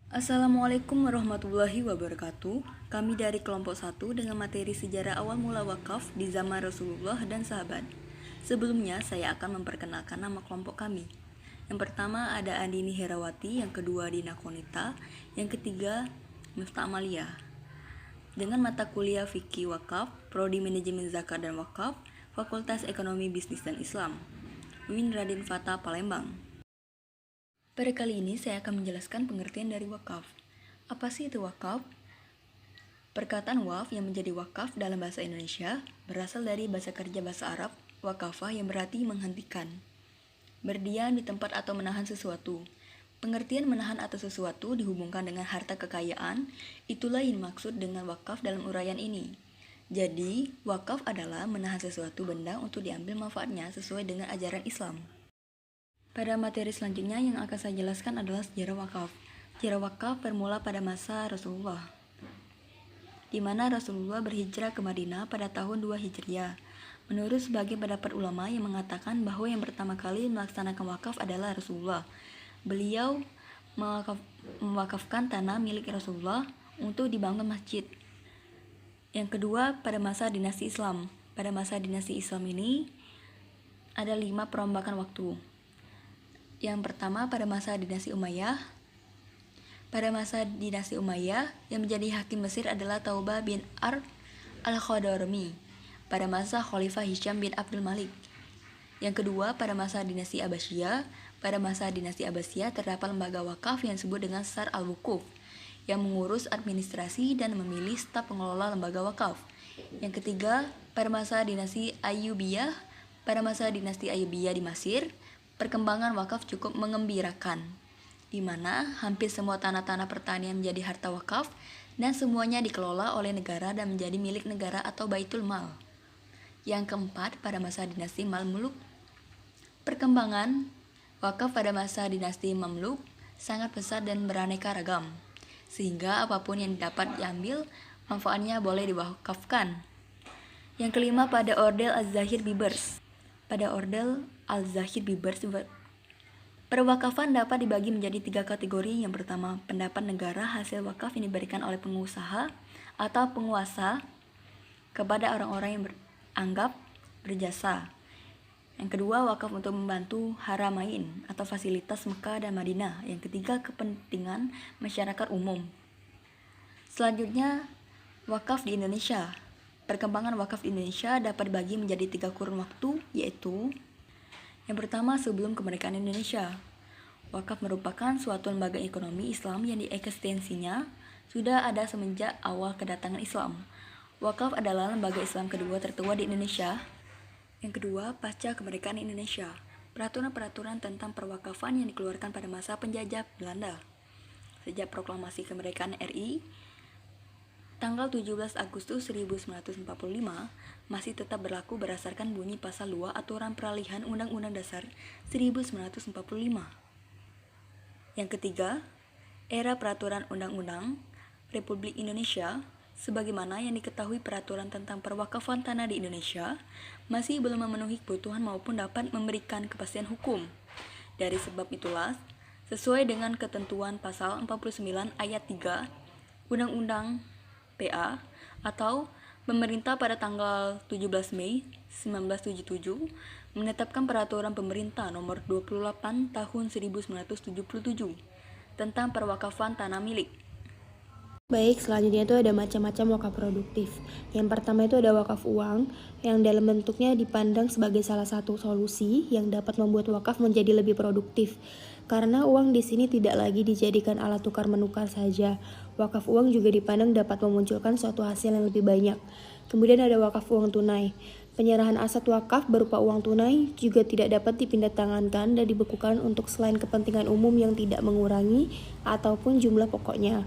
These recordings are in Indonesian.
Assalamualaikum warahmatullahi wabarakatuh. Kami dari kelompok 1 dengan materi sejarah awal mula wakaf di zaman Rasulullah dan sahabat. Sebelumnya saya akan memperkenalkan nama kelompok kami. Yang pertama ada Andini Herawati, yang kedua Dina Konita, yang ketiga Miftah Amalia. Dengan mata kuliah Fikih Wakaf, Prodi Manajemen Zakat dan Wakaf, Fakultas Ekonomi Bisnis dan Islam, UIN Raden Fatah Palembang. Pada kali ini saya akan menjelaskan pengertian dari wakaf. Apa sih itu wakaf? Perkataan waqf yang menjadi wakaf dalam bahasa Indonesia berasal dari bahasa kerja bahasa Arab wakafah yang berarti menghentikan, berdiam di tempat atau menahan sesuatu. Pengertian menahan atau sesuatu dihubungkan dengan harta kekayaan, itulah yang dimaksud dengan wakaf dalam uraian ini. Jadi, wakaf adalah menahan sesuatu benda untuk diambil manfaatnya sesuai dengan ajaran Islam. Pada materi selanjutnya yang akan saya jelaskan adalah sejarah wakaf. Sejarah wakaf bermula pada masa Rasulullah, di mana Rasulullah berhijrah ke Madinah pada tahun 2 Hijriah. Menurut sebagian pendapat ulama yang mengatakan bahwa yang pertama kali melaksanakan wakaf adalah Rasulullah. Beliau mewakafkan tanah milik Rasulullah untuk dibangun masjid. Yang kedua, pada masa dinasti Islam. Pada masa dinasti Islam ini ada 5 perombakan waktu. Yang pertama pada masa dinasti Umayyah. Pada masa dinasti Umayyah, yang menjadi hakim Mesir adalah Taubah bin al-Khadarmi pada masa Khalifah Hisham bin Abdul Malik. Yang kedua, pada masa dinasti Abbasiyah. Pada masa dinasti Abbasiyah terdapat lembaga wakaf yang disebut dengan Sar al-Wukuf yang mengurus administrasi dan memilih staf pengelola lembaga wakaf. Yang ketiga, pada masa dinasti Ayyubiyah. Pada masa dinasti Ayyubiyah di Mesir, perkembangan wakaf cukup mengembirakan, di mana hampir semua tanah-tanah pertanian menjadi harta wakaf dan semuanya dikelola oleh negara dan menjadi milik negara atau baitul mal. Yang keempat, pada masa dinasti Mamluk, perkembangan wakaf pada masa dinasti Mamluk sangat pesat dan beraneka ragam, sehingga apapun yang dapat diambil, manfaatnya boleh diwakafkan. Yang kelima, pada Ordel Az-Zahir Bibers. Pada Ordel Al-Zahir Bibers, perwakafan dapat dibagi menjadi 3 kategori. Yang pertama, pendapat negara hasil wakaf yang diberikan oleh pengusaha atau penguasa kepada orang-orang yang beranggap berjasa. Yang kedua, wakaf untuk membantu haramain atau fasilitas Mekah dan Madinah. Yang ketiga, kepentingan masyarakat umum. Selanjutnya, wakaf di Indonesia. Perkembangan wakaf di Indonesia dapat dibagi menjadi 3 kurun waktu, yaitu yang pertama, sebelum kemerdekaan Indonesia. Wakaf merupakan suatu lembaga ekonomi Islam yang eksistensinya sudah ada semenjak awal kedatangan Islam. Wakaf adalah lembaga Islam kedua tertua di Indonesia. Yang kedua, pasca kemerdekaan Indonesia. Peraturan-peraturan tentang perwakafan yang dikeluarkan pada masa penjajah Belanda. Sejak proklamasi kemerdekaan RI tanggal 17 Agustus 1945 masih tetap berlaku berdasarkan bunyi pasal 2 Aturan Peralihan Undang-Undang Dasar 1945. Yang ketiga, era peraturan undang-undang Republik Indonesia. Sebagaimana yang diketahui, peraturan tentang perwakafan tanah di Indonesia masih belum memenuhi kebutuhan maupun dapat memberikan kepastian hukum. Dari sebab itulah, sesuai dengan ketentuan pasal 49 ayat 3 Undang-Undang PA atau pemerintah pada tanggal 17 Mei 1977 menetapkan peraturan pemerintah nomor 28 tahun 1977 tentang perwakafan tanah milik. Baik, selanjutnya itu ada macam-macam wakaf produktif. Yang pertama itu ada wakaf uang, yang dalam bentuknya dipandang sebagai salah satu solusi yang dapat membuat wakaf menjadi lebih produktif. Karena uang di sini tidak lagi dijadikan alat tukar menukar saja. Wakaf uang juga dipandang dapat memunculkan suatu hasil yang lebih banyak. Kemudian ada wakaf uang tunai. Penyerahan aset wakaf berupa uang tunai juga tidak dapat dipindahtangankan dan dibekukan untuk selain kepentingan umum yang tidak mengurangi ataupun jumlah pokoknya.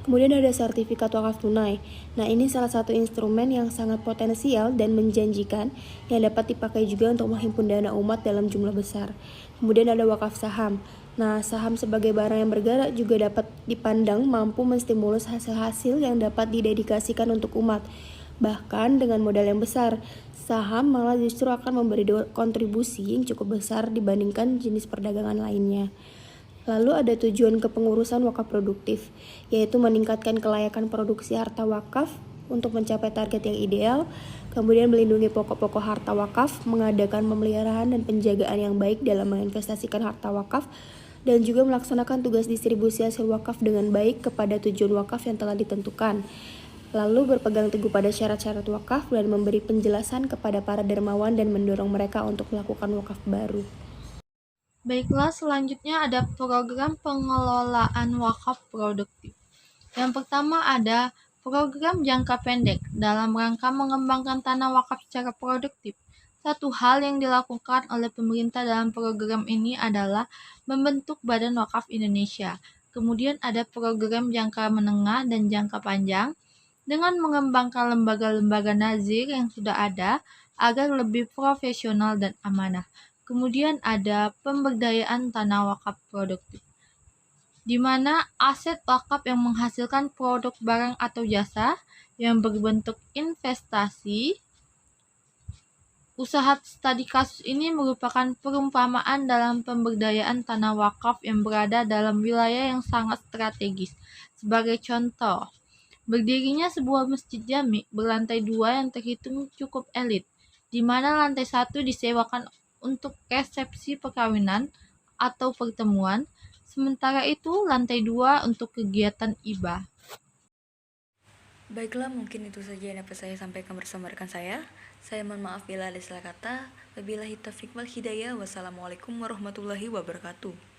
Kemudian ada sertifikat wakaf tunai. Nah, ini salah satu instrumen yang sangat potensial dan menjanjikan yang dapat dipakai juga untuk menghimpun dana umat dalam jumlah besar. Kemudian ada wakaf saham. Nah, saham sebagai barang yang bergerak juga dapat dipandang mampu menstimulus hasil-hasil yang dapat didedikasikan untuk umat. Bahkan dengan modal yang besar, saham malah justru akan memberi kontribusi yang cukup besar dibandingkan jenis perdagangan lainnya. Lalu ada tujuan kepengurusan wakaf produktif, yaitu meningkatkan kelayakan produksi harta wakaf untuk mencapai target yang ideal, kemudian melindungi pokok-pokok harta wakaf, mengadakan pemeliharaan dan penjagaan yang baik dalam menginvestasikan harta wakaf, dan juga melaksanakan tugas distribusi hasil wakaf dengan baik kepada tujuan wakaf yang telah ditentukan. Lalu berpegang teguh pada syarat-syarat wakaf dan memberi penjelasan kepada para dermawan dan mendorong mereka untuk melakukan wakaf baru. Baiklah, selanjutnya ada program pengelolaan wakaf produktif. Yang pertama ada program jangka pendek dalam rangka mengembangkan tanah wakaf secara produktif. Satu hal yang dilakukan oleh pemerintah dalam program ini adalah membentuk Badan Wakaf Indonesia. Kemudian ada program jangka menengah dan jangka panjang dengan mengembangkan lembaga-lembaga nazir yang sudah ada agar lebih profesional dan amanah. Kemudian ada pemberdayaan tanah wakaf produktif, di mana aset wakaf yang menghasilkan produk barang atau jasa yang berbentuk investasi. Usaha studi kasus ini merupakan perumpamaan dalam pemberdayaan tanah wakaf yang berada dalam wilayah yang sangat strategis. Sebagai contoh, berdirinya sebuah masjid jami berlantai 2 yang terhitung cukup elit, di mana lantai 1 disewakan untuk resepsi perkawinan atau pertemuan, sementara itu lantai 2 untuk kegiatan ibah. Baiklah, mungkin itu saja yang dapat saya sampaikan bersama rekan saya. Saya mohon maaf bila ada salah kata. Wabillahi taufiq wal hidayah. Wassalamualaikum warahmatullahi wabarakatuh.